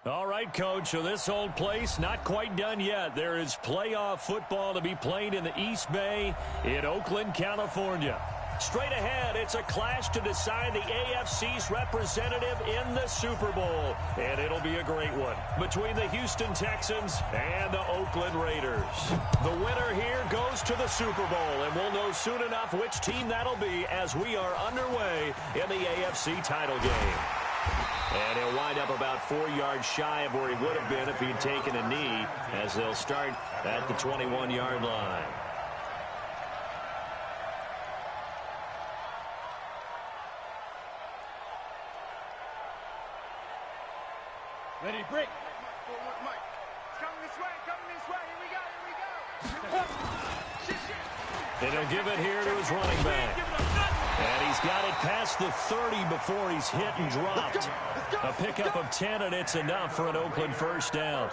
All right, Coach, so this old place not quite done yet. There is playoff football to be played in the East Bay in Oakland, California. Straight ahead, it's a clash to decide the AFC's representative in the Super Bowl. And it'll be a great one between the Houston Texans and the Oakland Raiders. The winner here goes to the Super Bowl, and we'll know soon enough which team that'll be as we are underway in the AFC title game. And he'll wind up about 4 yards shy of where he would have been if he'd taken a knee, as they'll start at the 21-yard line. Ready, break. Mike. Coming this way. Here we go. And he'll give it here to his running back. And he's got it past the 30 before he's hit and dropped. A pickup of 10, and it's enough for an Oakland first down.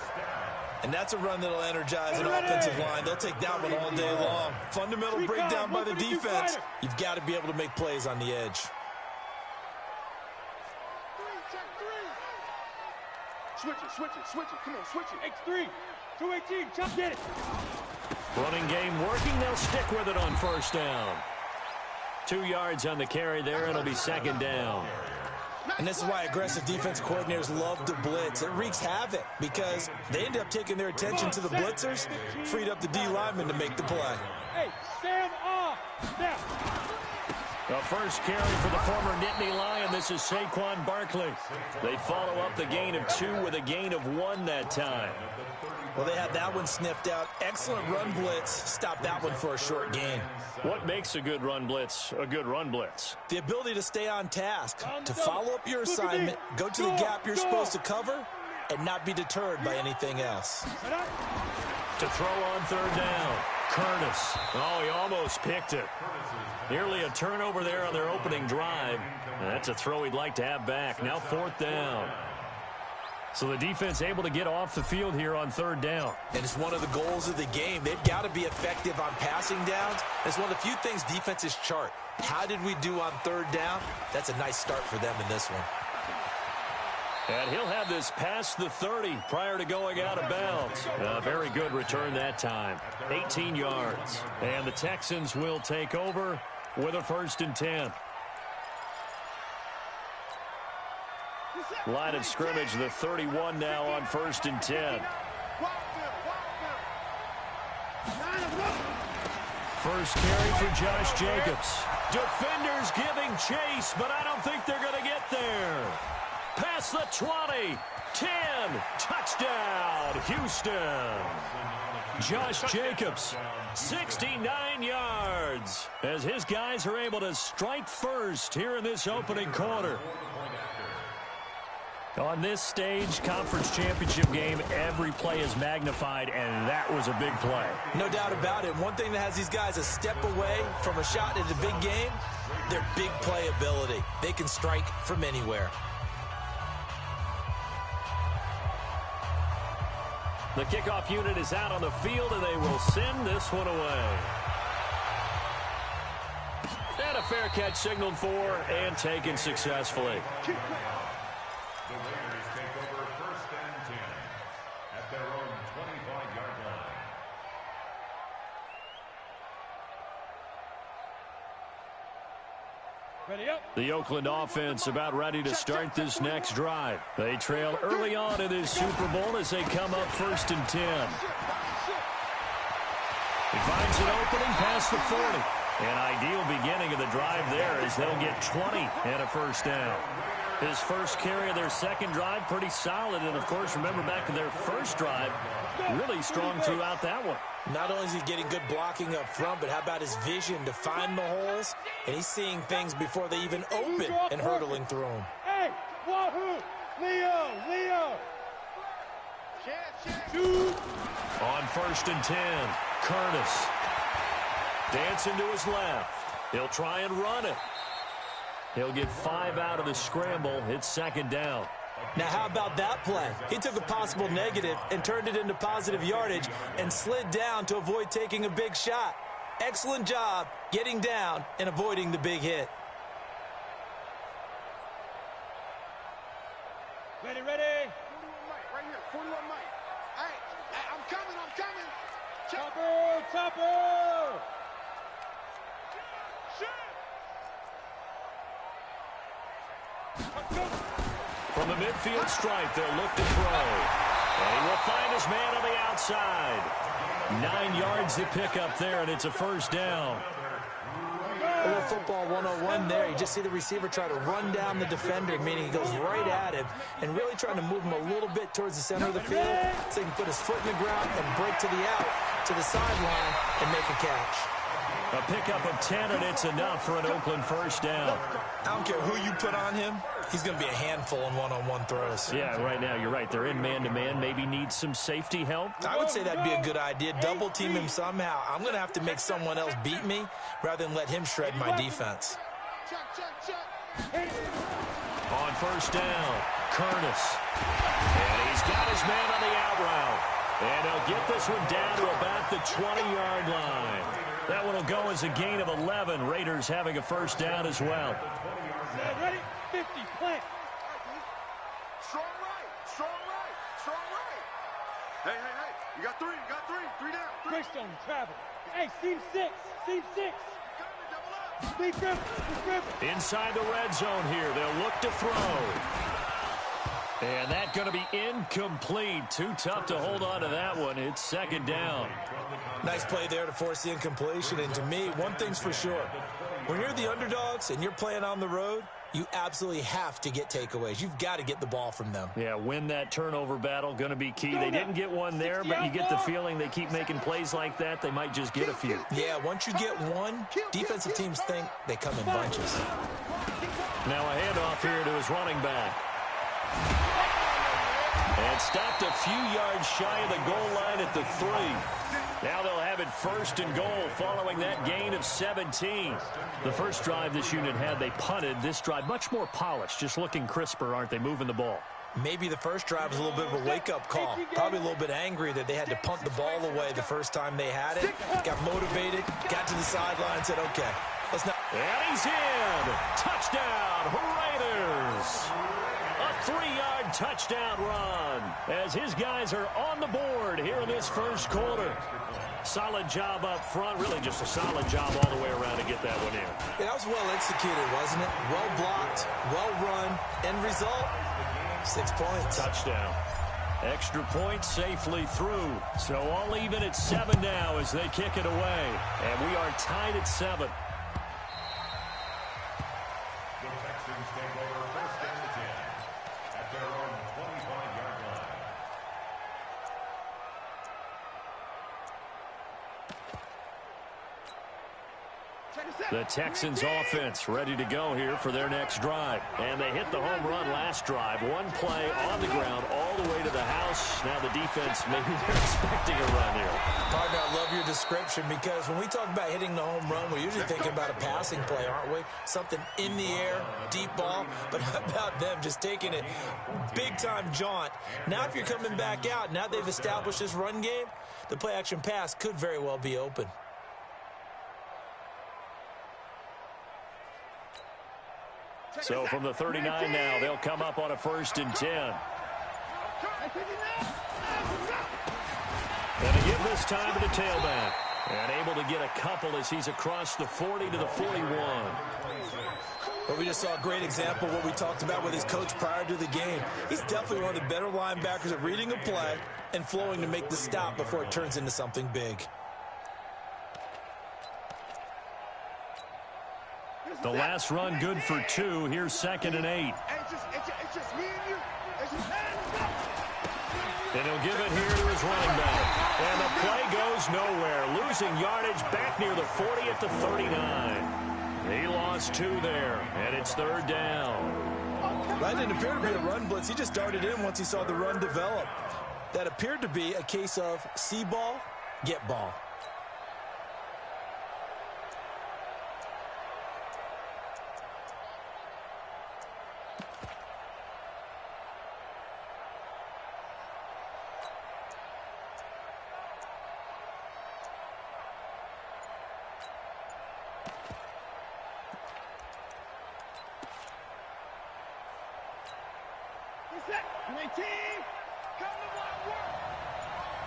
And that's a run that'll energize an offensive line. They'll take that one all day long. Fundamental breakdown by the defense. You've got to be able to make plays on the edge. Switch it. Come on, switch it. X3, 218, jump it. Running game working. They'll stick with it on first down. 2 yards on the carry there. It'll be second down. And this is why aggressive defense coordinators love to blitz. It wreaks havoc because they end up taking their attention to the blitzers, freed up the D lineman to make the play. Hey, stand off. Step. The first carry for the former Nittany Lion. This is Saquon Barkley. They follow up the gain of 2 with a gain of 1 that time. Well, they had that one sniffed out. Excellent run blitz. Stop that one for a short gain. What makes a good run blitz a good run blitz? The ability to stay on task, to follow up your assignment, go to the gap you're supposed to cover, and not be deterred by anything else. To throw on third down, Curtis. Oh, he almost picked it. Nearly a turnover there on their opening drive. That's a throw he'd like to have back. Now fourth down. So the defense able to get off the field here on third down. And it's one of the goals of the game. They've got to be effective on passing downs. It's one of the few things defenses chart. How did we do on third down? That's a nice start for them in this one. And he'll have this past the 30 prior to going out of bounds. A very good return that time. 18 yards. And the Texans will take over with a 1st and 10. Line of scrimmage, the 31 now on 1st and 10. First carry for Josh Jacobs. Defenders giving chase, but I don't think they're going to get there. Past the 20, 10, touchdown, Houston. Josh Jacobs, 69 yards, as his guys are able to strike first here in this opening quarter. On this stage, conference championship game, every play is magnified, and that was a big play. No doubt about it. One thing that has these guys a step away from a shot at a big game, their big play ability. They can strike from anywhere. The kickoff unit is out on the field, and they will send this one away. And a fair catch signaled for and taken successfully. The Raiders take over 1st and 10 at their own 25-yard line. Ready up. The Oakland offense about ready to start this next drive. They trail early on in this Super Bowl as they come up 1st and 10. He finds an opening past the 40. An ideal beginning of the drive there as they'll get 20 and a first down. His first carry of their second drive, pretty solid. And, of course, remember back to their first drive, really strong throughout that one. Not only is he getting good blocking up front, but how about his vision to find the holes? And he's seeing things before they even open and hurdling through them. Hey, Wahoo! Leo! On 1st and 10, Curtis. Dancing to his left. He'll try and run it. He'll get 5 out of the scramble. It's second down. Now, how about that play? He took a possible negative and turned it into positive yardage and slid down to avoid taking a big shot. Excellent job getting down and avoiding the big hit. Ready. right here. 41 Mike. Hey, I'm coming. Topper, Topper! From the midfield stripe, they'll look to throw. And he will find his man on the outside. 9 yards to pick up there, and it's a first down. A little football 101 there. You just see the receiver try to run down the defender, meaning he goes right at him and really trying to move him a little bit towards the center of the field so he can put his foot in the ground and break to the out, to the sideline, and make a catch. A pickup of 10, and it's enough for an Oakland first down. I don't care who you put on him. He's going to be a handful in one-on-one throws. Yeah, right now, you're right. They're in man-to-man. Maybe need some safety help. I would say that'd be a good idea. Double team him somehow. I'm going to have to make someone else beat me rather than let him shred my defense. On first down, Curtis. And he's got his man on the out route. And he'll get this one down to about the 20-yard line. That one will go as a gain of 11. Raiders having a first down as well. Ready? 50, plant. Strong right. Hey. You got three. Three down. Greystone travel. Hey, seam 6. Lead Griffin. Inside the red zone here. They'll look to throw. And that's going to be incomplete. Too tough to hold on to that one. It's second down. Nice play there to force the incompletion. And to me, one thing's for sure. When you're the underdogs and you're playing on the road, you absolutely have to get takeaways. You've got to get the ball from them. Yeah, win that turnover battle, going to be key. They didn't get one there, but you get the feeling they keep making plays like that, they might just get a few. Yeah, once you get one, defensive teams think they come in bunches. Now a handoff here to his running back. And stopped a few yards shy of the goal line at the 3. Now they'll have it first and goal following that gain of 17. The first drive this unit had, they punted. This drive, much more polished, just looking crisper, aren't they, moving the ball? Maybe the first drive was a little bit of a wake-up call. Probably a little bit angry that they had to punt the ball away the first time they had it. Got motivated, got to the sideline, and said, okay, let's not. And he's in. Touchdown, Raiders. A 3-yard touchdown run as his guys are on the board here in this first quarter. Solid job up front, really just a solid job all the way around to get that one in. Yeah, that was well executed, wasn't it? Well blocked, well run. End result, 6 points. Touchdown. Extra point safely through. So all even at 7 now as they kick it away. And we are tied at 7. The Texans take over first and 10 at their own 25-yard line. The Texans offense ready to go here for their next drive. And they hit the home run last drive. One play on the ground all the way to the house. Now the defense, maybe they're expecting a run here. Partner, I love your description because when we talk about hitting the home run, we're usually thinking about a passing play, aren't we? Something in the air, deep ball. But how about them just taking it big-time jaunt? Now if you're coming back out, now they've established this run game, the play-action pass could very well be open. So from the 39 now, they'll come up on a 1st and 10. And they give this time to the tailback. And able to get a couple as he's across the 40 to the 41. But we just saw a great example of what we talked about with his coach prior to the game. He's definitely one of the better linebackers at reading a play and flowing to make the stop before it turns into something big. The last run good for 2. Here's 2nd and 8. It's just me and you. And he'll give it here to his running back. And the play goes nowhere. Losing yardage back near the 40 at the 39. He lost 2 there, and it's 3rd down. That didn't appear to be a run blitz. He just darted in once he saw the run develop. That appeared to be a case of see ball, get ball. Come to my work.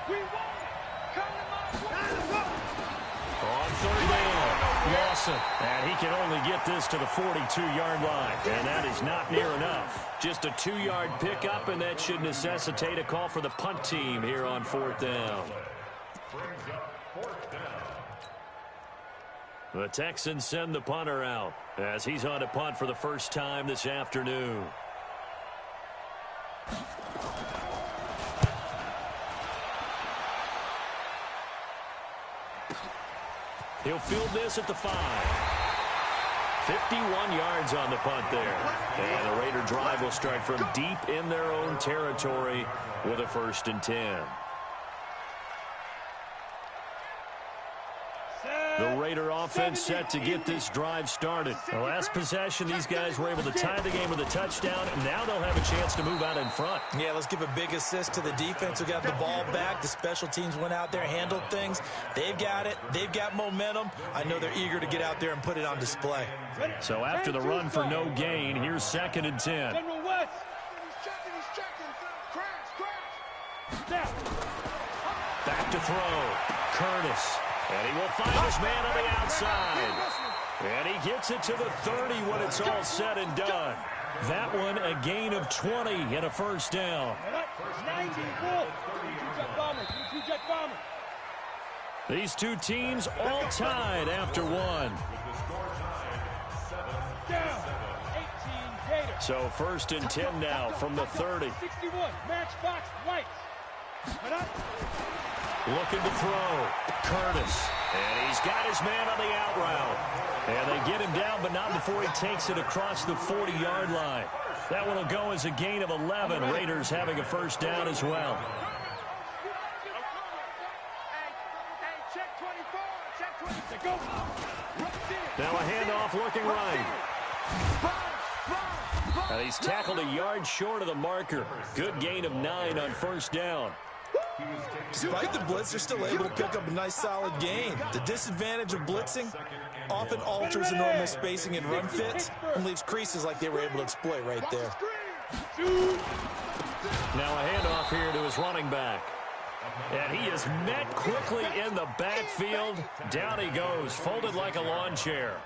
We want it. Come to my work. On third down, Lawson. And he can only get this to the 42-yard line. And that is not near enough. Just a 2-yard pickup, and that should necessitate a call for the punt team here on fourth down. The Texans send the punter out as he's on to punt for the first time this afternoon. He'll field this at the 5. 51 yards on the punt there. And the Raider drive will start from deep in their own territory with a 1st and 10. The Raider offense set to get this drive started. The last possession, these guys were able to tie the game with a touchdown, and now they'll have a chance to move out in front. Yeah, let's give a big assist to the defense who got the ball back. The special teams went out there, handled things. They've got it. They've got momentum. I know they're eager to get out there and put it on display. So after the run for no gain, here's 2nd and 10. General West. He's checking. Crash. Back to throw. Curtis. And he will find his man on the outside. And he gets it to the 30 when it's all said and done. That one a gain of 20 and a 1st down. 94. Two-jet bomber. These two teams all tied after one. Down. 18 Gator. So 1st and 10 now from the 30. 61. Matchbox White. Looking to throw. Curtis. And he's got his man on the out route. And they get him down, but not before he takes it across the 40-yard line. That one will go as a gain of 11. Raiders having a 1st down as well. Now a handoff looking right. And he's tackled a yard short of the marker. Good gain of 9 on 1st down. Despite the blitz, they're still able to pick up a nice solid gain. The disadvantage of blitzing often alters the normal spacing and run fits and leaves creases like they were able to exploit right there. Now a handoff here to his running back. And he is met quickly in the backfield. Down he goes, folded like a lawn chair.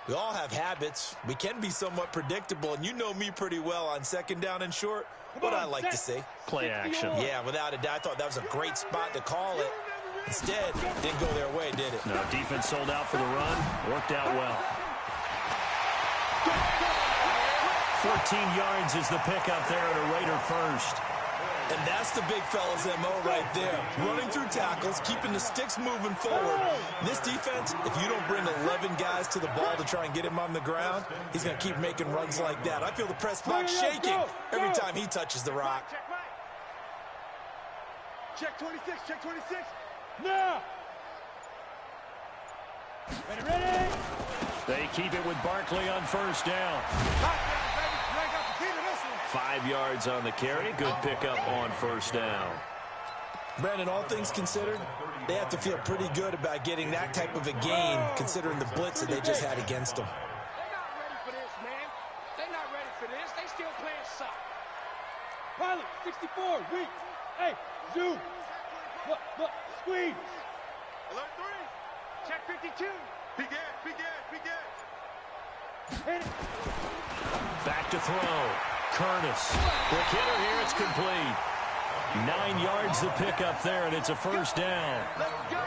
We all have habits. We can be somewhat predictable, and you know me pretty well on 2nd down and short. What I like to see. Play action. Yeah, without a doubt. I thought that was a great spot to call it. Instead, didn't go their way, did it? No, defense sold out for the run. Worked out well. 14 yards is the pickup there at a Raider 1st. And that's the big fella's MO right there. Running through tackles, keeping the sticks moving forward. This defense, if you don't bring 11 guys to the ball to try and get him on the ground, he's going to keep making runs like that. I feel the press box shaking every time he touches the rock. Check 26, check 26. Now. Ready? They keep it with Barkley on 1st down. 5 yards on the carry. Good pickup on 1st down. Brandon, all things considered, they have to feel pretty good about getting that type of a gain, considering the blitz that they just had against them. They're not ready for this, man. They're not ready for this. They still playing soft. Pilot, 64, weak. Hey, zoom. Look, squeeze. Alert 3. Check 52. Begin. Hit it. Back to throw. Curtis. Quick hitter here. It's complete. 9 yards the pickup there, and it's a 1st down. Let's go.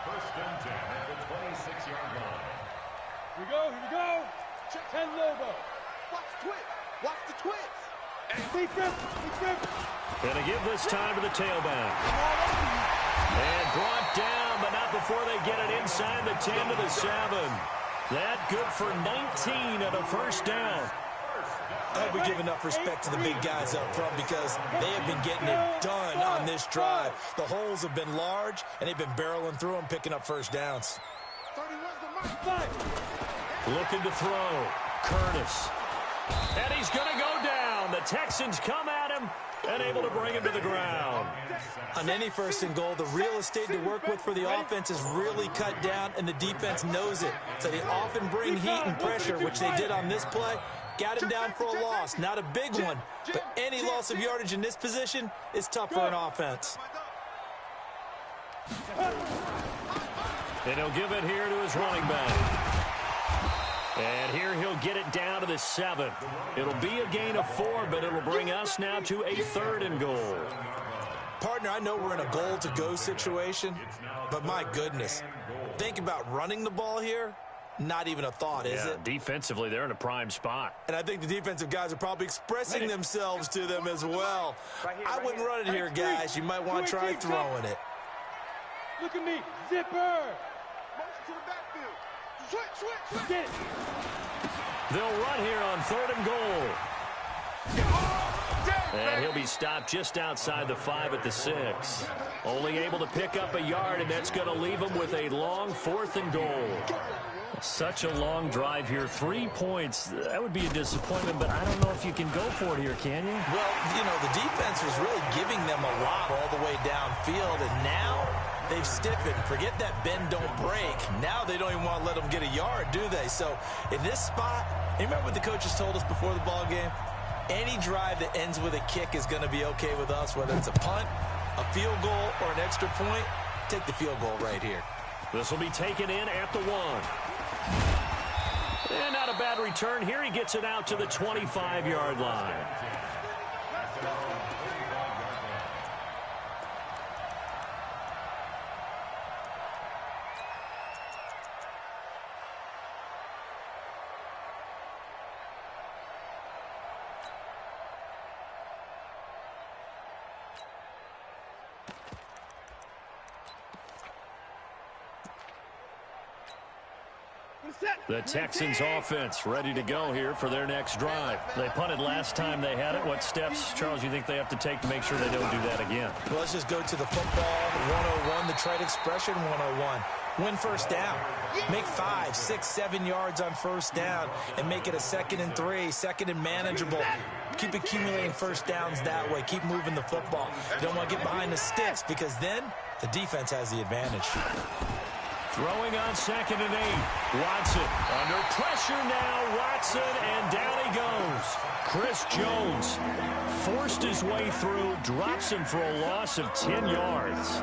1st and 10 at the 26-yard line. Here we go. 10 Lobo. Watch the twist. Deep grip. Gonna give this time to the tailback. And brought down, but not before they get it inside the 10 to the 7. That good for 19 and a 1st down. I hope we give enough respect to the big guys up front because they have been getting it done on this drive. The holes have been large, and they've been barreling through them, picking up 1st downs. 31's the mark. Looking to throw. Curtis. And he's going to go down. The Texans come at him and able to bring him to the ground. On any 1st and goal, the real estate to work with for the offense is really cut down, and the defense knows it. So they often bring heat and pressure, which they did on this play, Got him down for a loss. Not a big one, but any loss of yardage in this position is tough for an offense. And he'll give it here to his running back. And here he'll get it down to the 7. It'll be a gain of 4, but it'll bring us now to a 3rd and goal. Partner, I know we're in a goal-to-go situation, but my goodness, think about running the ball here. Not even a thought, is it? Defensively, they're in a prime spot. And I think the defensive guys are probably expressing themselves to them as well. I wouldn't run it here, guys. You might want to try throwing it. Look at me, zipper. Motion to the backfield. Switch. Get it. They'll run here on 3rd and goal. And he'll be stopped just outside the 5 at the 6. Only able to pick up a yard, and that's going to leave him with a long 4th and goal. Such a long drive here. 3 points. That would be a disappointment, but I don't know if you can go for it here, can you? Well, you know, the defense was really giving them a lot all the way downfield, and now they've stiffened. Forget that bend, don't break. Now they don't even want to let them get a yard, do they? So in this spot, you remember what the coaches told us before the ball game? Any drive that ends with a kick is going to be okay with us, whether it's a punt, a field goal, or an extra point. Take the field goal right here. This will be taken in at the 1. And not a bad return. Here he gets it out to the 25-yard line. The Texans offense ready to go here for their next drive. They punted last time they had it. What steps, Charles, you think they have to take to make sure they don't do that again? Well, let's just go to the football 101, the trade expression 101. Win first down. Make 5, 6, 7 yards on first down and make it a 2nd and 3, 2nd and manageable. Keep accumulating first downs that way. Keep moving the football. You don't want to get behind the sticks because then the defense has the advantage. Throwing on 2nd and 8. Watson under pressure now. Watson, and down he goes. Chris Jones forced his way through, drops him for a loss of 10 yards.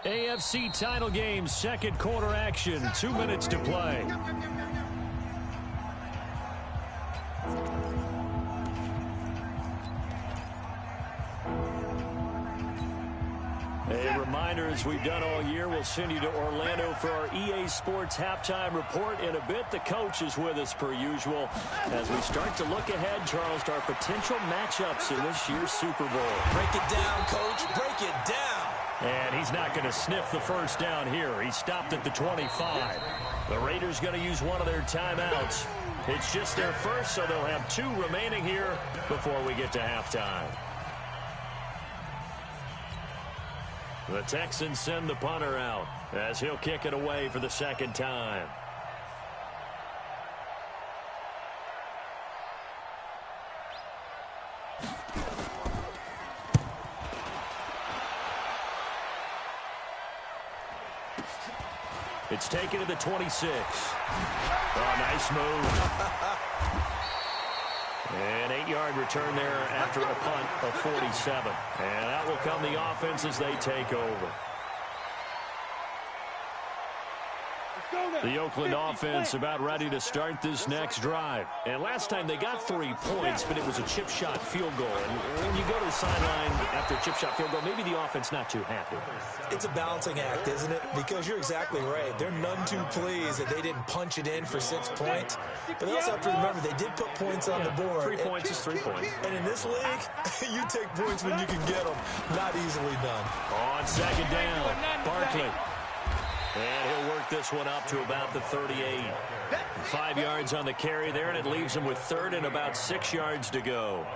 AFC title game, 2nd quarter action, 2 minutes to play. A reminder, as we've done all year, we'll send you to Orlando for our EA Sports halftime report in a bit. The coach is with us per usual as we start to look ahead, Charles, to our potential matchups in this year's Super Bowl. Break it down, Coach. Break it down. And he's not going to sniff the first down here. He stopped at the 25. The Raiders going to use one of their timeouts. It's just their first, so they'll have 2 remaining here before we get to halftime. The Texans send the punter out as he'll kick it away for the 2nd time. It's taken to the 26. Oh, nice move. An 8-yard return there after a punt of 47. And out will come the offense as they take over. The Oakland offense about ready to start this next drive. And last time they got 3 points, but it was a chip shot field goal. And when you go to the sideline after a chip shot field goal, maybe the offense not too happy. It's a balancing act, isn't it? Because you're exactly right. They're none too pleased that they didn't punch it in for 6 points. But they also have to remember they did put points on the board. 3 points is 3 points. And in this league, you take points when you can get them. Not easily done. On 2nd down, Barkley. And he'll work this one up to about the 38. 5 yards on the carry there, and it leaves him with 3rd and about 6 yards to go.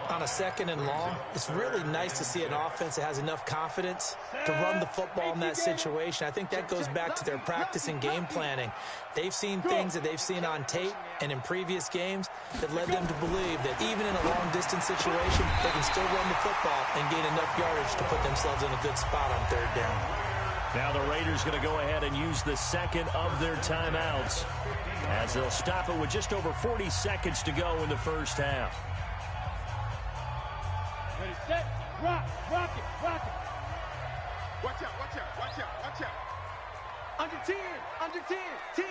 On a 2nd and long, it's really nice to see an offense that has enough confidence to run the football in that situation. I think that goes back to their practice and game planning. They've seen things that they've seen on tape and in previous games that led them to believe that even in a long-distance situation, they can still run the football and gain enough yardage to put themselves in a good spot on 3rd down. Now the Raiders going to go ahead and use the 2nd of their timeouts as they'll stop it with just over 40 seconds to go in the first half. Ready, set, rock, rock it, rock it. Watch out, watch out, watch out, watch out. Under 10, 10.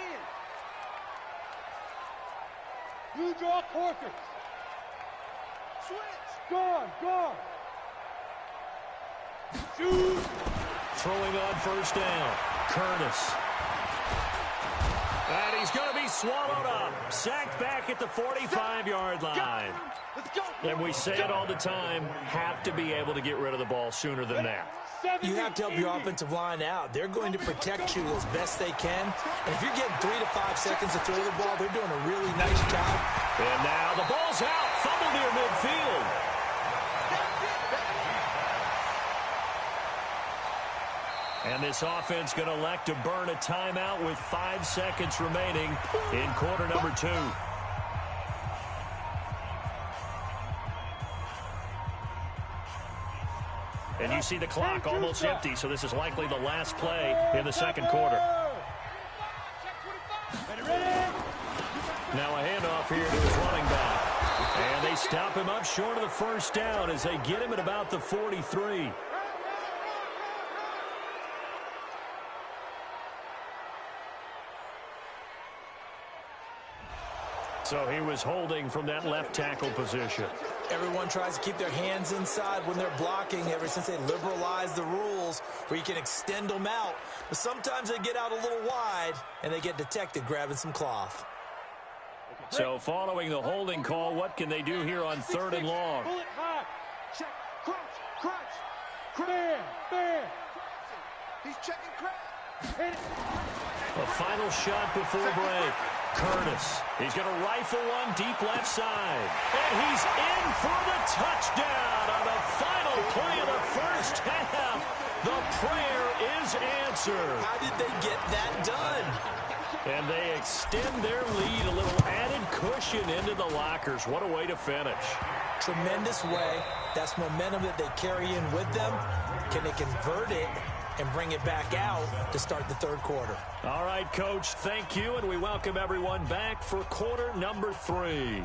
You draw quarters. Switch. Guard. Shoot. Throwing on 1st down, Curtis. And he's going to be swallowed up. Sacked back at the 45-yard line. Let's go. And we say it all the time, have to be able to get rid of the ball sooner than that. You have to help your offensive line out. They're going to protect you as best they can. And if you're getting 3 to 5 seconds to throw the ball, they're doing a really nice job. And now the ball's out. Fumble near midfield. And this offense going to elect to burn a timeout with 5 seconds remaining in quarter number 2. And you see the clock almost empty, so this is likely the last play in the 2nd quarter. Now a handoff here to his running back. And they stop him up short of the 1st down as they get him at about the 43. So he was holding from that left tackle position. Everyone tries to keep their hands inside when they're blocking ever since they liberalized the rules where you can extend them out. But sometimes they get out a little wide and they get detected grabbing some cloth. So following the holding call, what can they do here on 3rd and long? Bullet high. Check. Crunch. Bear. He's checking crunch. Hit it. A final shot before break. Curtis. He's going to rifle one deep left side. And he's in for the touchdown on the final play of the 1st half. The prayer is answered. How did they get that done? And they extend their lead, a little added cushion into the lockers. What a way to finish. Tremendous way. That's momentum that they carry in with them. Can they convert it and bring it back out to start the 3rd quarter? All right, Coach, thank you, and we welcome everyone back for quarter number 3.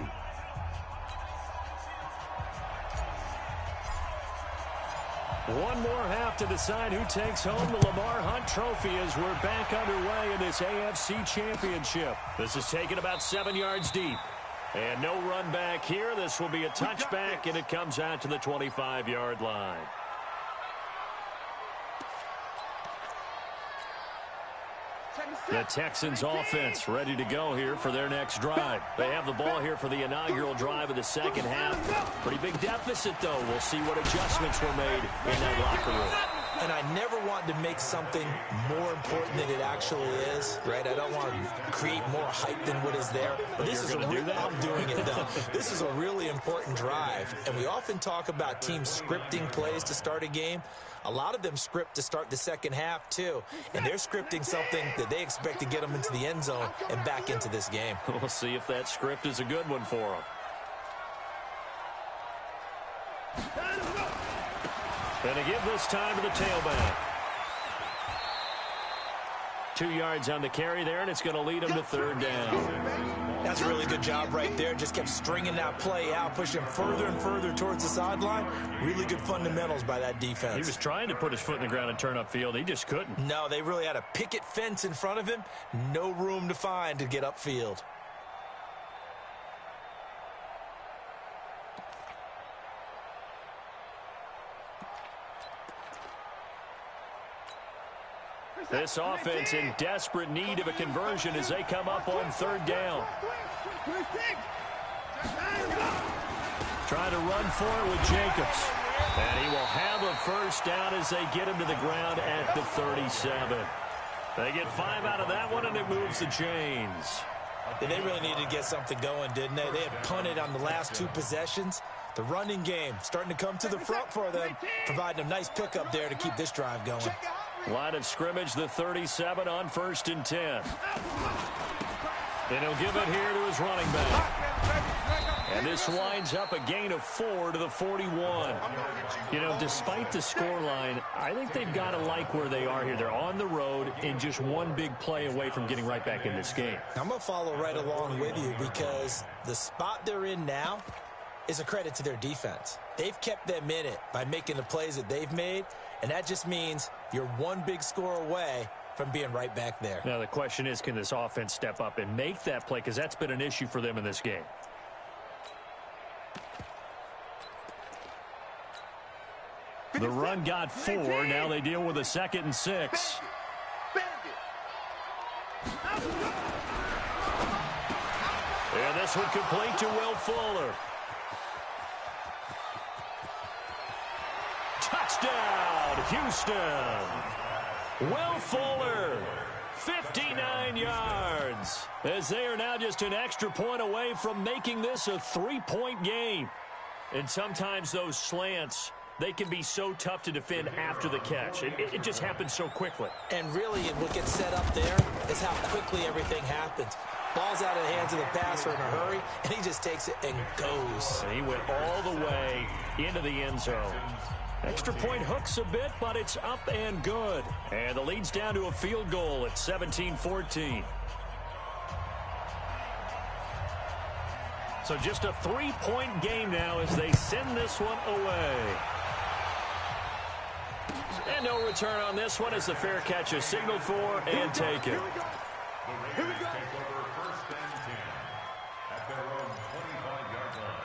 One more half to decide who takes home the Lamar Hunt Trophy as we're back underway in this AFC Championship. This is taken about 7 yards deep. And no run back here. This will be a touchback, and it comes out to the 25-yard line. The Texans offense ready to go here for their next drive. They have the ball here for the inaugural drive of the 2nd half. Pretty big deficit, though. We'll see what adjustments were made in that locker room. And I never want to make something more important than it actually is, right? I don't want to create more hype than what is there. But this is I'm doing it, though. This is a really important drive. And we often talk about teams scripting plays to start a game. A lot of them script to start the 2nd half, too. And they're scripting something that they expect to get them into the end zone and back into this game. We'll see if that script is a good one for them. And to give this time to the tailback. 2 yards on the carry there, and it's going to lead him to 3rd down. That's a really good job right there. Just kept stringing that play out, pushing him further and further towards the sideline. Really good fundamentals by that defense. He was trying to put his foot in the ground and turn upfield. He just couldn't. No, they really had a picket fence in front of him. No room to find to get upfield. This offense in desperate need of a conversion as they come up on 3rd down. Trying to run for it with Jacobs. And he will have a 1st down as they get him to the ground at the 37. They get 5 out of that one, and it moves the chains. They really needed to get something going, didn't they? They had punted on the last 2 possessions. The running game starting to come to the front for them, providing a nice pickup there to keep this drive going. Line of scrimmage, the 37 on 1st and 10. And he'll give it here to his running back. And this winds up a gain of 4 to the 41. You know, despite the scoreline, I think they've got to like where they are here. They're on the road and just one big play away from getting right back in this game. I'm going to follow right along with you because the spot they're in now is a credit to their defense. They've kept them in it by making the plays that they've made, and that just means you're one big score away from being right back there. Now, the question is, can this offense step up and make that play? Because that's been an issue for them in this game. The run got 4. Now they deal with a 2nd and 6. And this one complete to Will Fuller. Touchdown, Houston. Will Fuller, 59 yards, as they are now just an extra point away from making this a 3-point game. And sometimes those slants, they can be so tough to defend after the catch. It just happens so quickly. And really, what gets set up there is how quickly everything happens. Ball's out of the hands of the passer in a hurry, and he just takes it and goes. And he went all the way into the end zone. Extra point hooks a bit, but it's up and good. And the lead's down to a field goal at 17-14. So just a 3-point game now as they send this one away. And no return on this one as the fair catch is signaled for and taken. The Raiders take over 1st and 10 at their own 25-yard line.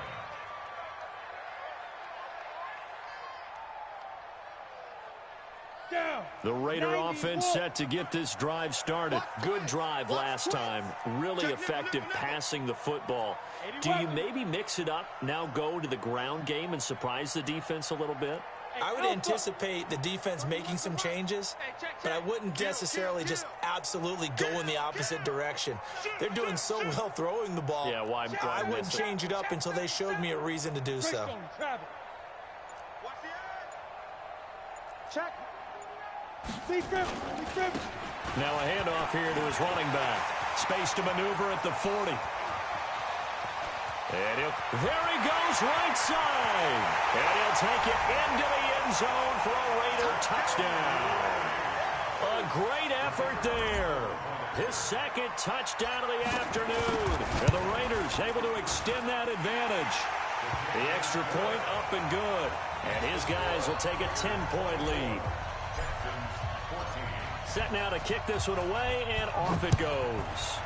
The Raider offense set to get this drive started. Good drive last time. Really effective passing the football. Do you maybe mix it up, now go to the ground game and surprise the defense a little bit? I would anticipate the defense making some changes, but I wouldn't necessarily just absolutely go in the opposite direction. They're doing so well throwing the ball. Yeah, why I wouldn't change it up until they showed me a reason to do so. Check. Now a handoff here to his running back. Space to maneuver at the 40. And there he goes, right side. And he'll take it into the end zone for a Raider touchdown. A great effort there. His 2nd touchdown of the afternoon. And the Raiders able to extend that advantage. The extra point up and good. And his guys will take a 10-point lead. Set now to kick this one away, and off it goes.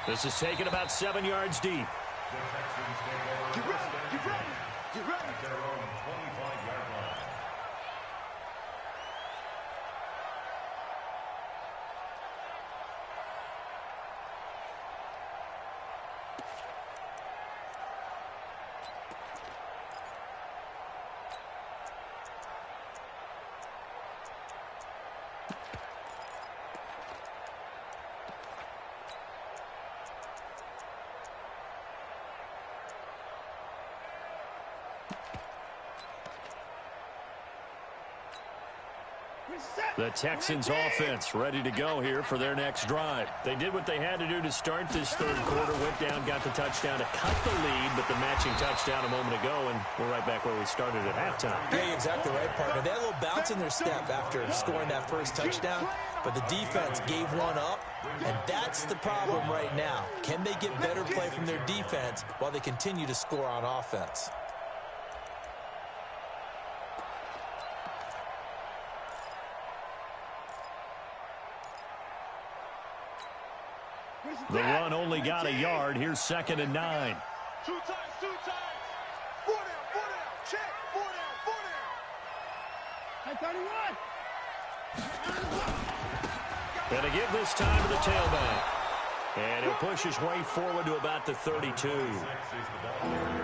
This is taken about 7 yards deep. The Texans take over 1st and 10 at their own 25-yard line. The Texans offense ready to go here for their next drive. They did what they had to do to start this 3rd quarter. Went down, got the touchdown to cut the lead, but the matching touchdown a moment ago, and we're right back where we started at halftime. Yeah, you're exactly right, partner. They had a little bounce in their step after scoring that first touchdown, but the defense gave one up, and that's the problem right now. Can they get better play from their defense while they continue to score on offense? The run only got a yard. Here's 2nd and 9. 2 times, 2 times. 4 down, check, 4 down. And to give this time to the tailback. And he'll push his way forward to about the 32.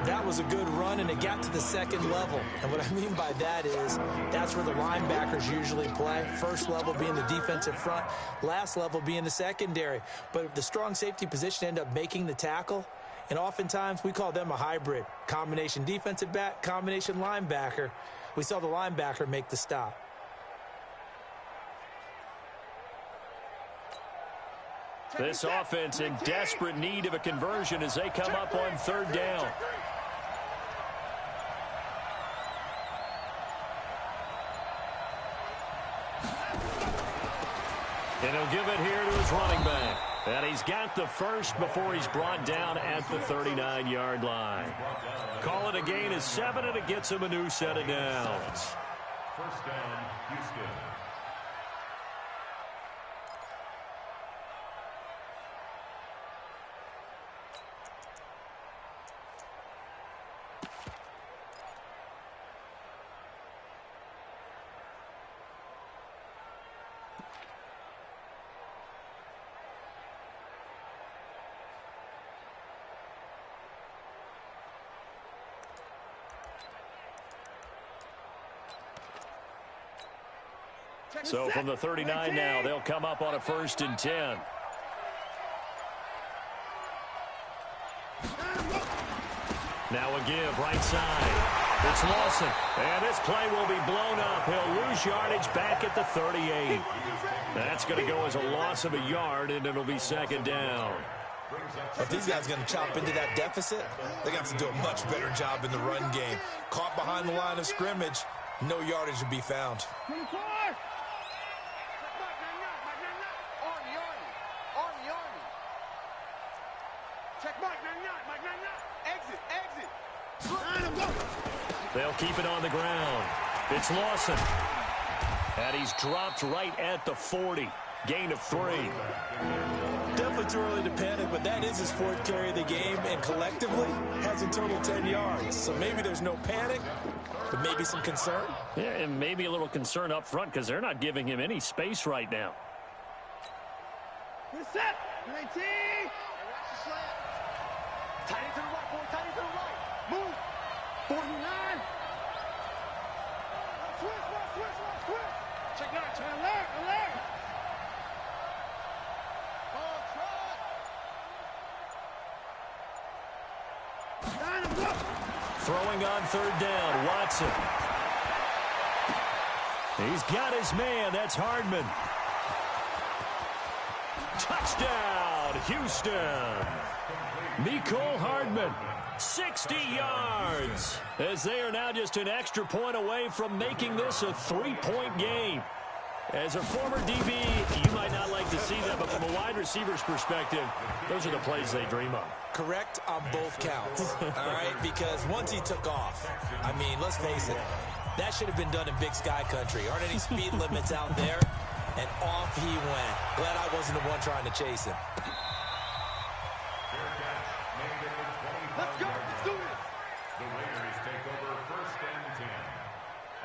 That was a good run, and it got to the 2nd level. And what I mean by that is that's where the linebackers usually play. First level being the defensive front, last level being the secondary. But if the strong safety position ended up making the tackle, And oftentimes we call them a hybrid. Combination defensive back, combination linebacker. We saw the linebacker make the stop. This offense in desperate need of a conversion as they come up on third down. And he'll give it here to his running back. And he's got the first before he's brought down at the 39-yard line. Call it a gain of 7, and it gets him a new set of downs. First down, Houston. So from the 39 now, they'll come up on a 1st and 10. Now a give, right side. It's Lawson. And this play will be blown up. He'll lose yardage back at the 38. That's going to go as a loss of a yard, and it'll be 2nd down. If these guys are going to chop into that deficit, they're going to have to do a much better job in the run game. Caught behind the line of scrimmage, no yardage to be found. They'll keep it on the ground. It's Lawson. And he's dropped right at the 40. Gain of 3. Definitely too early to panic, but that is his 4th carry of the game, and collectively has a total 10 yards. So maybe there's no panic, but maybe some concern. Yeah, and maybe a little concern up front because they're not giving him any space right now. Set. 19. Tight to the right, boy. Tight to the right. Move. 49. Switch. Check out. Try alert. Ball trot. Throwing on 3rd down, Watson. He's got his man. That's Hardman. Touchdown, Houston. Mecole Hardman, 60 yards, as they are now just an extra point away from making this a 3-point game. As a former DB, you might not like to see that, but from a wide receiver's perspective, those are the plays they dream of. Correct on both counts, all right? Because once he took off, I mean, let's face it, that should have been done in Big Sky Country. Aren't any speed limits out there? And off he went. Glad I wasn't the one trying to chase him. Let's go. Let's do this. The Raiders take over 1st and 10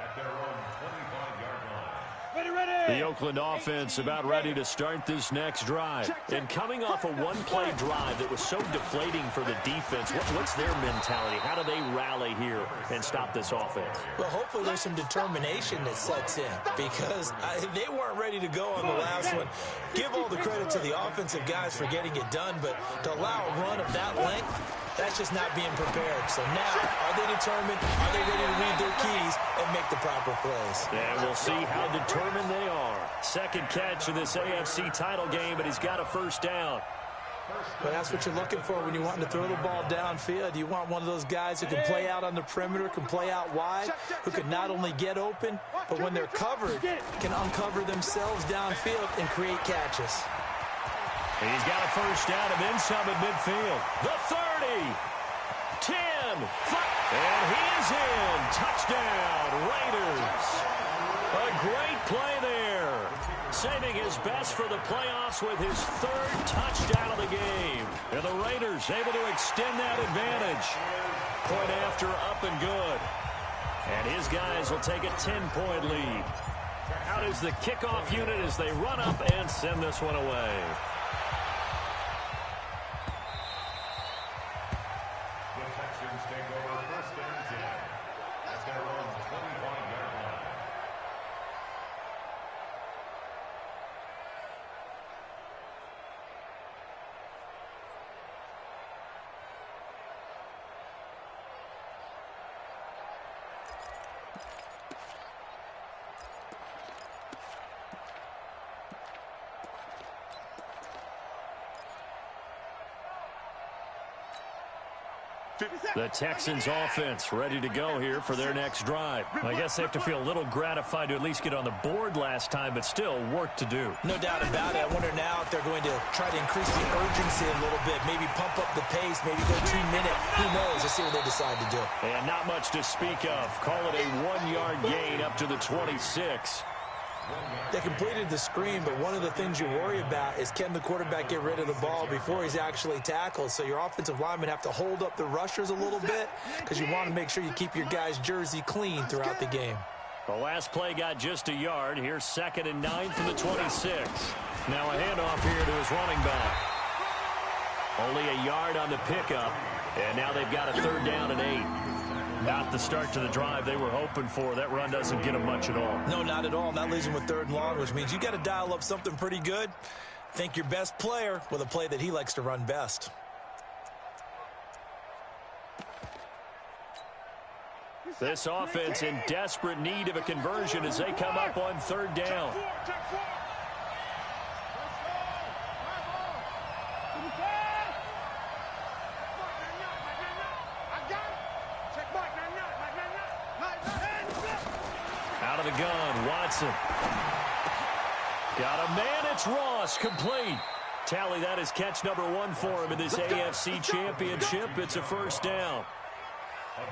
at their own 25-yard line. Ready. The Oakland offense about ready to start this next drive. And coming off a one-play drive that was so deflating for the defense, what's their mentality? How do they rally here and stop this offense? Well, hopefully there's some determination that sets in because they weren't ready to go on the last one. Give all the credit to the offensive guys for getting it done, but to allow a run of that length, that's just not being prepared. So now, are they determined? Are they ready to read their keys and make the proper plays? And we'll see how determined they are. 2nd catch of this AFC title game, but he's got a 1st down. But that's what you're looking for when you're wanting to throw the ball downfield. You want one of those guys who can play out on the perimeter, can play out wide, who can not only get open, but when they're covered, can uncover themselves downfield and create catches. He's got a 1st down and then some at midfield. The 30, 10, 5, and he is in. Touchdown, Raiders. A great play there. Saving his best for the playoffs with his 3rd touchdown of the game. And the Raiders able to extend that advantage. Point after, up and good. And his guys will take a 10-point lead. Out is the kickoff unit as they run up and send this one away. The Texans take over 1st and 10 at their own 25-yard line. The Texans offense ready to go here for their next drive. I guess they have to feel a little gratified to at least get on the board last time, but still work to do. No doubt about it. I wonder now if they're going to try to increase the urgency a little bit, maybe pump up the pace, maybe go 2-minute. Who knows? Let's see what they decide to do. And not much to speak of. Call it a 1-yard gain up to the 26. They completed the screen, but one of the things you worry about is can the quarterback get rid of the ball before he's actually tackled? So your offensive linemen have to hold up the rushers a little bit because you want to make sure you keep your guy's jersey clean throughout the game. The last play got just a yard. Here's 2nd and 9 from the 26. Now a handoff here to his running back. Only a yard on the pickup, and now they've got a 3rd down and 8. Not the start to the drive they were hoping for. That run doesn't get them much at all. No, not at all. That leaves them with 3rd and long, which means you got to dial up something pretty good. Think your best player with a play that he likes to run best. This offense in desperate need of a conversion as they come up on 3rd down. Out of the gun, Watson. Got a man, it's Ross, complete. Tally, that is catch number 1 for him in this AFC Championship. It's a 1st down.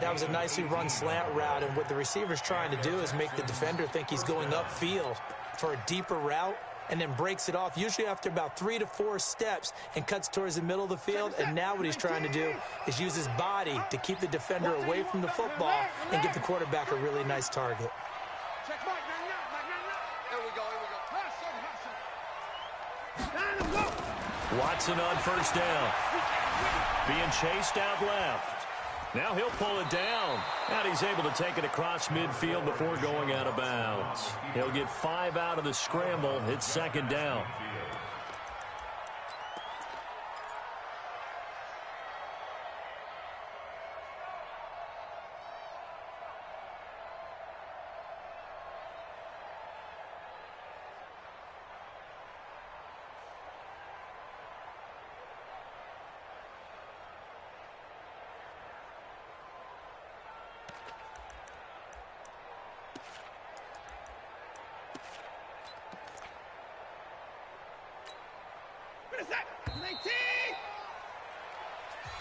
That was a nicely run slant route, and what the receiver's trying to do is make the defender think he's going upfield for a deeper route and then breaks it off, usually after about 3 to 4 steps, and cuts towards the middle of the field. And now what he's trying to do is use his body to keep the defender away from the football and give the quarterback a really nice target. Watson on 1st down. Being chased out left. Now he'll pull it down. And he's able to take it across midfield before going out of bounds. He'll get 5 out of the scramble. It's 2nd down.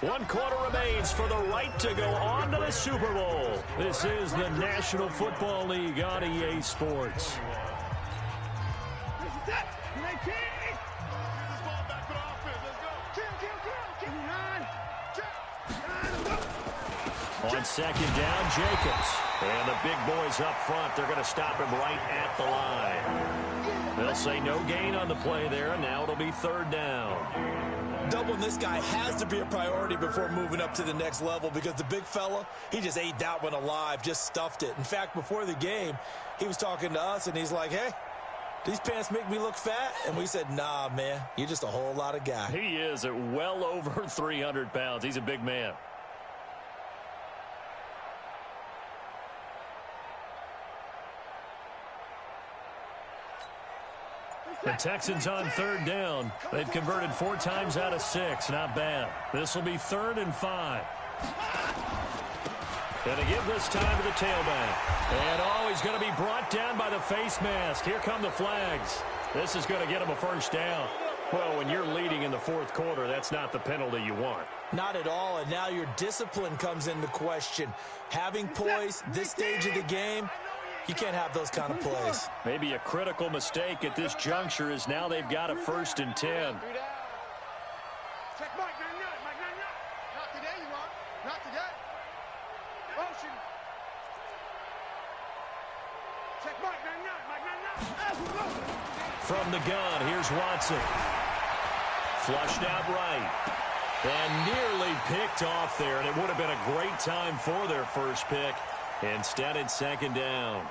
One quarter remains for the right to go on to the Super Bowl. This is the National Football League on EA Sports. On 2nd down, Jacobs. And the big boys up front, they're going to stop him right at the line. They'll say no gain on the play there, and now it'll be 3rd down. Doubling this guy has to be a priority before moving up to the next level, because the big fella, he just ate that one alive, just stuffed it. In fact, before the game, he was talking to us, and he's like, hey, these pants make me look fat? And we said, nah, man, you're just a whole lot of guy. He is at well over 300 pounds. He's a big man. The Texans on 3rd down. They've converted 4 times out of 6. Not bad. This will be 3rd and 5. Going to give this time to the tailback. And he's going to be brought down by the face mask. Here come the flags. This is going to get him a 1st down. Well, when you're leading in the 4th quarter, that's not the penalty you want. Not at all, and now your discipline comes into question. Having poise this stage of the game, you can't have those kind of plays. Maybe a critical mistake at this juncture is now they've got a 1st and 10. Check Mike, not today, you want. Not today. Motion. Check Mike, not. From the gun, here's Watson. Flushed out right. And nearly picked off there, and it would have been a great time for their first pick. Instead, it's 2nd down.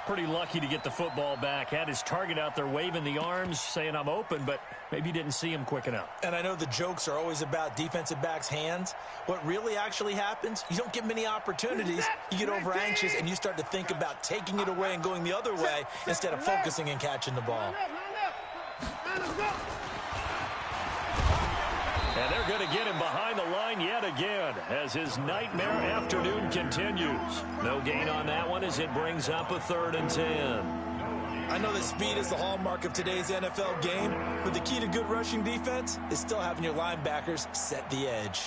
Pretty lucky to get the football back. Had his target out there waving the arms, saying I'm open, but maybe didn't see him quick enough. And I know the jokes are always about defensive backs' hands. What really actually happens, you don't get many opportunities. You get over anxious, and you start to think about taking it away and going the other way instead of focusing and catching the ball. And they're going to get him behind the line yet again as his nightmare afternoon continues. No gain on that one as it brings up a 3rd and 10. I know that speed is the hallmark of today's NFL game, but the key to good rushing defense is still having your linebackers set the edge.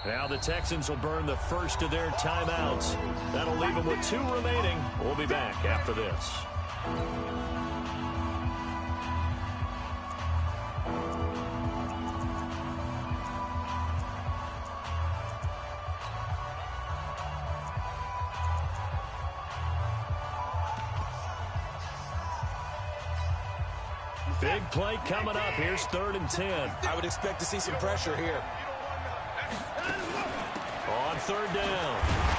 Now the Texans will burn the first of their timeouts. That'll leave them with 2 remaining. We'll be back after this. Big play coming up. Here's 3rd and 10. I would expect to see some pressure here. On 3rd down,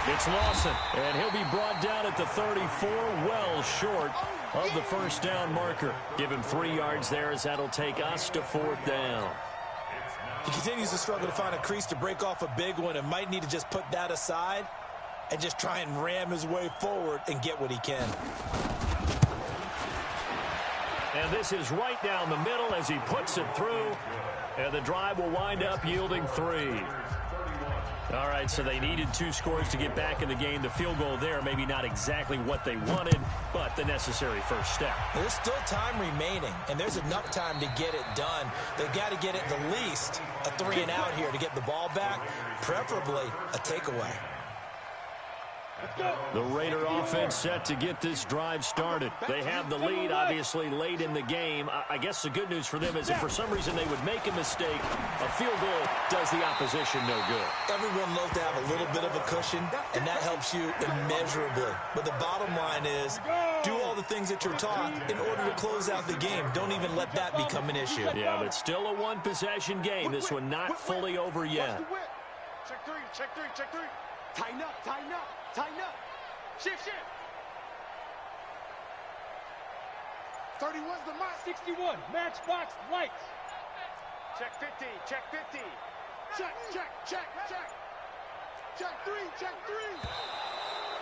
it's Lawson, and he'll be brought down at the 34, well short of the first down marker. Give him 3 yards there as that'll take us to 4th down. He continues to struggle to find a crease to break off a big one and might need to just put that aside and just try and ram his way forward and get what he can. And this is right down the middle as he puts it through, and the drive will wind up yielding 3. All right, so they needed 2 scores to get back in the game. The field goal there, maybe not exactly what they wanted, but the necessary first step. There's still time remaining, and there's enough time to get it done. They've got to get it at least a 3 and out here to get the ball back, preferably a takeaway. The Raider offense set to get this drive started. They have the lead, obviously, late in the game. I guess the good news for them is if for some reason they would make a mistake, a field goal does the opposition no good. Everyone loves to have a little bit of a cushion, and that helps you immeasurably. But the bottom line is, do all the things that you're taught in order to close out the game. Don't even let that become an issue. Yeah, but still a 1-possession game. This one not fully over yet. Check 3, check 3, check 3. Tighten up, tighten up. Tighten up. Shift, shift. 31's the mark. 61. Matchbox lights. Check 50. Check 50. Check, check, check, check. Check 3, check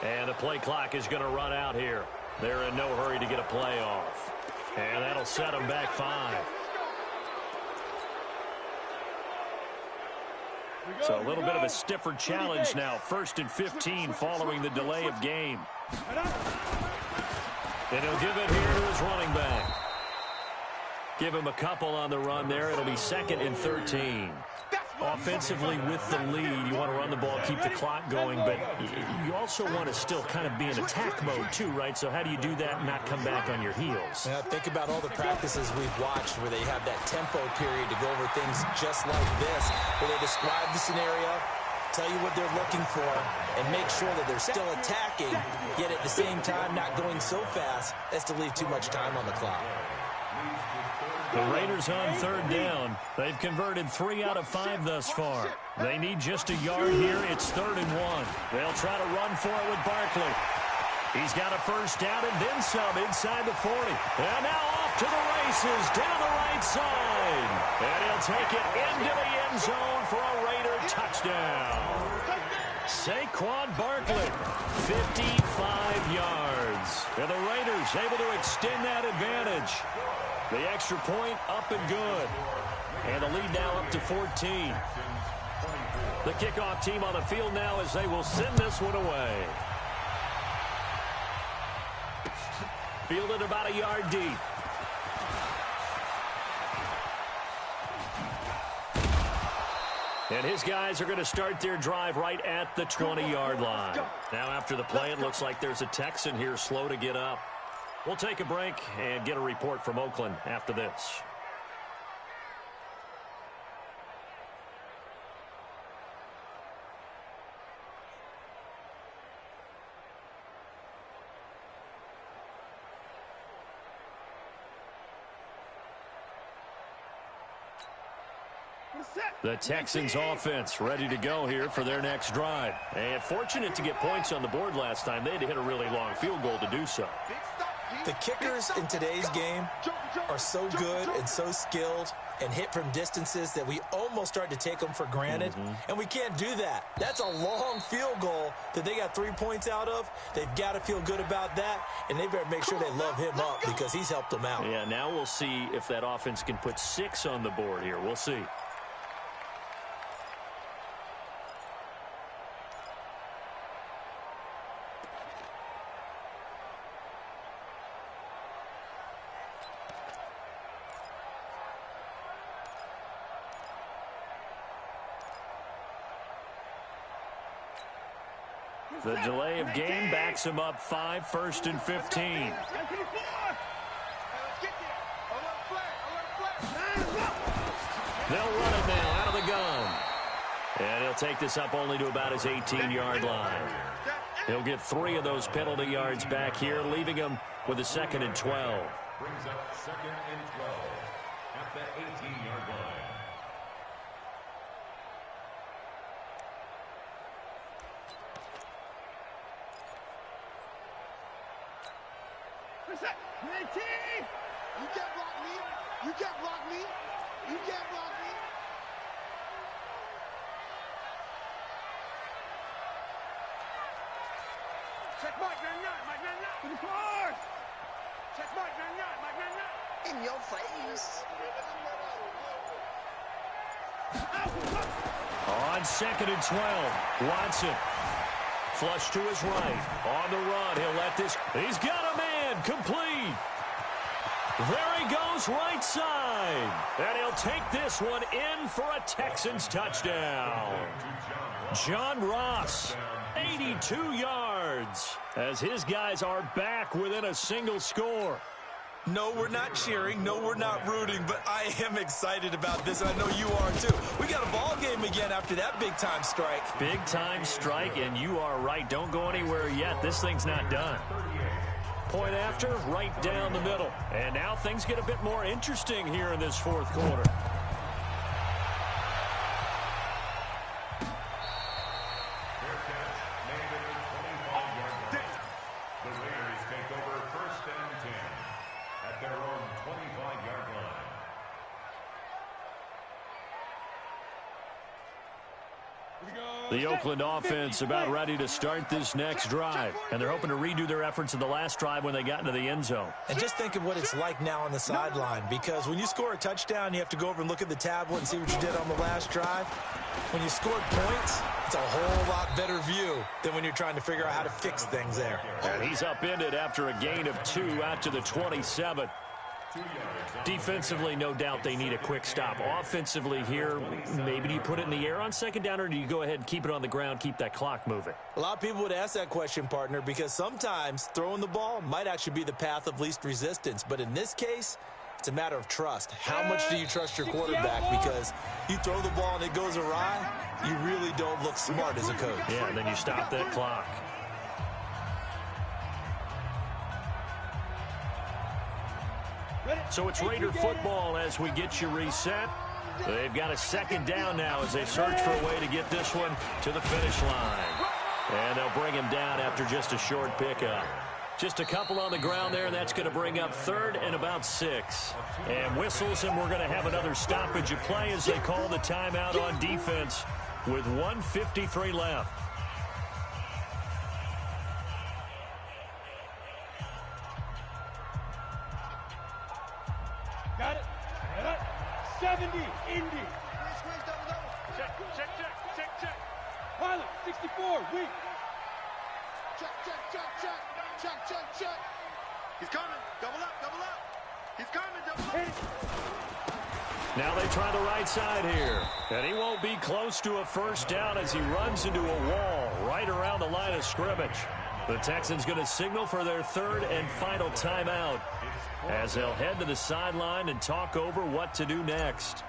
3. And the play clock is going to run out here. They're in no hurry to get a play off. And that'll set them back 5. So a little bit of a stiffer challenge now. 1st and 15 following the delay of game. And he'll give it here to his running back. Give him a couple on the run there. It'll be 2nd and 13. Offensively with the lead, you want to run the ball, keep the clock going, but you also want to still kind of be in attack mode too, right? So how do you do that and not come back on your heels? Now, think about all the practices we've watched where they have that tempo period to go over things just like this, where they describe the scenario, tell you what they're looking for, and make sure that they're still attacking, yet at the same time not going so fast as to leave too much time on the clock. The Raiders on 3rd down. They've converted 3 out of 5 thus far. They need just a yard here. It's 3rd and 1. They'll try to run for it with Barkley. He's got a first down and then some inside the 40. And now off to the races down the right side. And he'll take it into the end zone for a Raider touchdown. Saquon Barkley, 55 yards. And the Raiders able to extend that advantage. The extra point up and good. And the lead now up to 14. The kickoff team on the field now as they will send this one away. Fielded about a yard deep. And his guys are going to start their drive right at the 20-yard line. Now after the play, it looks like there's a Texan here slow to get up. We'll take a break and get a report from Oakland after this. The Texans offense ready to go here for their next drive. And fortunate to get points on the board last time. They had to hit a really long field goal to do so. The kickers in today's game are so good and so skilled and hit from distances that we almost start to take them for granted. And we can't do that. That's a long field goal that they got 3 points out of. They've got to feel good about that, and they better make sure they love him up because he's helped them out. Yeah, now we'll see if that offense can put 6 on the board here. We'll see. The delay of game backs him up 5, 1st and 15. They'll run it now out of the gun. And he'll take this up only to about his 18-yard line. He'll get 3 of those penalty yards back here, leaving him with a 2nd and 12. Brings up 2nd and 12 at the 18-yard line. You can't block me. You can't block me. You can't block me. Check Mike 99. Mike 99. To the course. Check Mike 99. Mike 99. In your face. On 2nd and 12, Watson. Flush to his right. On the run, he'll let this. He's got a man. Complete. There he goes, right side. And he'll take this one in for a Texans touchdown. John Ross, 82 yards, as his guys are back within a single score. No, we're not cheering. No, we're not rooting, but I am excited about this, and I know you are too. We got a ball game again after that big-time strike. Big-time strike, and you are right. Don't go anywhere yet. This thing's not done. Point after, right down the middle. And now things get a bit more interesting here in this 4th quarter. The Raiders take over 1st and 10 at their own 25-yard line. The Oakland offense about ready to start this next drive. And they're hoping to redo their efforts in the last drive when they got into the end zone. And just think of what it's like now on the sideline, because when you score a touchdown, you have to go over and look at the tablet and see what you did on the last drive. When you scored points, it's a whole lot better view than when you're trying to figure out how to fix things there. And he's upended after a gain of 2 out to the 27. Defensively, no doubt they need a quick stop. Offensively here, maybe do you put it in the air on 2nd down, or do you go ahead and keep it on the ground, keep that clock moving? A lot of people would ask that question, partner, because sometimes throwing the ball might actually be the path of least resistance. But in this case, it's a matter of trust. How much do you trust your quarterback? Because you throw the ball and it goes awry, you really don't look smart as a coach. Yeah, and then you stop that clock. So it's Raider football as we get you reset. They've got a 2nd down now as they search for a way to get this one to the finish line. And they'll bring him down after just a short pickup. Just a couple on the ground there, and that's going to bring up 3rd and about 6. And whistles, and we're going to have another stoppage of play as they call the timeout on defense with 1:53 left. Got it. 70, Indy. Check. Pilot, 64, weak. Check. He's coming. Double up. He's coming, double up. Now they try the right side here. And he won't be close to a 1st down as he runs into a wall right around the line of scrimmage. The Texans going to signal for their 3rd and final timeout as they'll head to the sideline and talk over what to do next.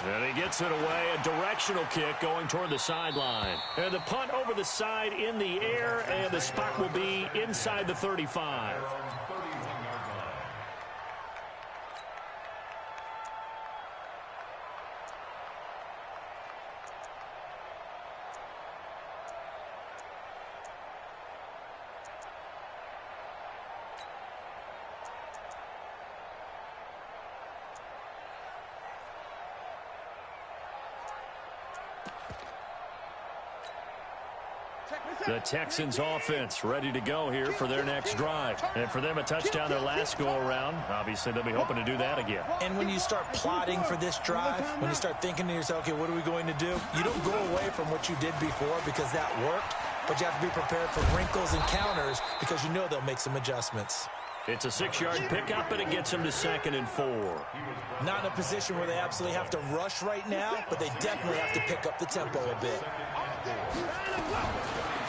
And he gets it away, a directional kick going toward the sideline. And the punt over the side in the air, and the spot will be inside the 35. The Texans offense ready to go here for their next drive. And for them, a touchdown their last go-around. Obviously, they'll be hoping to do that again. And when you start plotting for this drive, when you start thinking to yourself, okay, what are we going to do? You don't go away from what you did before because that worked, but you have to be prepared for wrinkles and counters because you know they'll make some adjustments. It's a 6-yard pickup, and it gets them to 2nd and 4. Not in a position where they absolutely have to rush right now, but they definitely have to pick up the tempo a bit.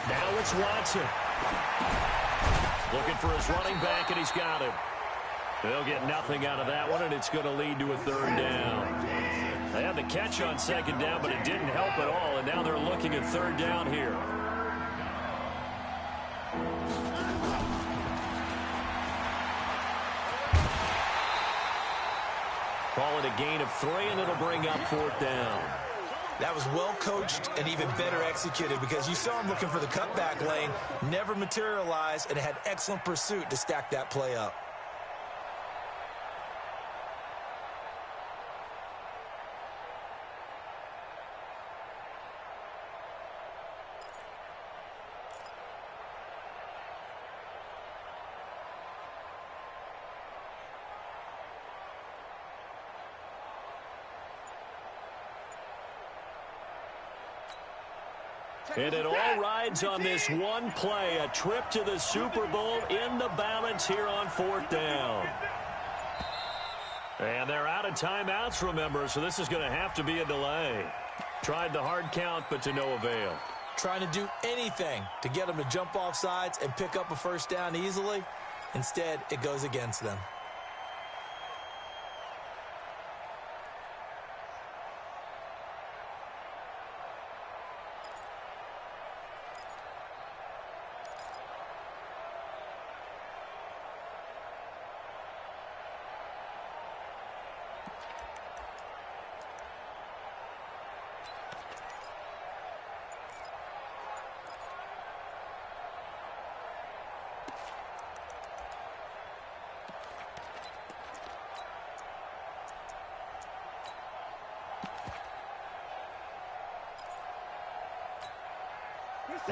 Now it's Watson. Looking for his running back, and he's got him. They'll get nothing out of that one, and it's going to lead to a 3rd down. They had the catch on 2nd down, but it didn't help at all, and now they're looking at 3rd down here. Call it a gain of 3, and it'll bring up 4th down. That was well coached and even better executed because you saw him looking for the cutback lane, never materialized, and had excellent pursuit to stack that play up. And it all rides on this one play, a trip to the Super Bowl in the balance here on 4th down. And they're out of timeouts, remember, so this is going to have to be a delay. Tried the hard count, but to no avail. Trying to do anything to get them to jump off sides and pick up a 1st down easily. Instead, it goes against them.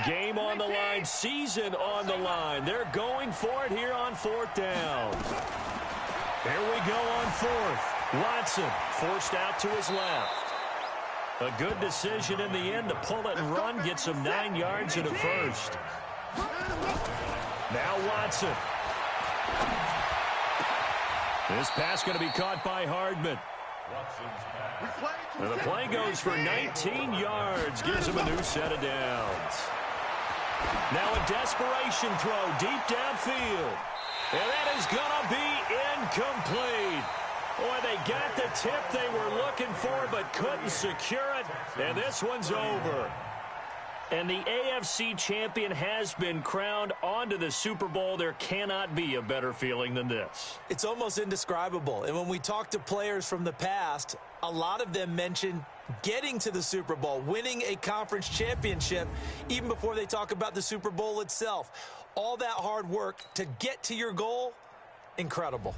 Game on the line, season on the line. They're going for it here on 4th down. Here we go on 4th. Watson forced out to his left. A good decision in the end to pull it and run, gets him 9 yards and a 1st. Now Watson. This pass going to be caught by Hardman. And the play goes for 19 yards, gives him a new set of downs. Now a desperation throw deep downfield. And that is going to be incomplete. Boy, they got the tip they were looking for but couldn't secure it. And this one's over. And the AFC champion has been crowned onto the Super Bowl. There cannot be a better feeling than this. It's almost indescribable. And when we talk to players from the past, a lot of them mention getting to the Super Bowl, winning a conference championship, even before they talk about the Super Bowl itself. All that hard work to get to your goal, incredible.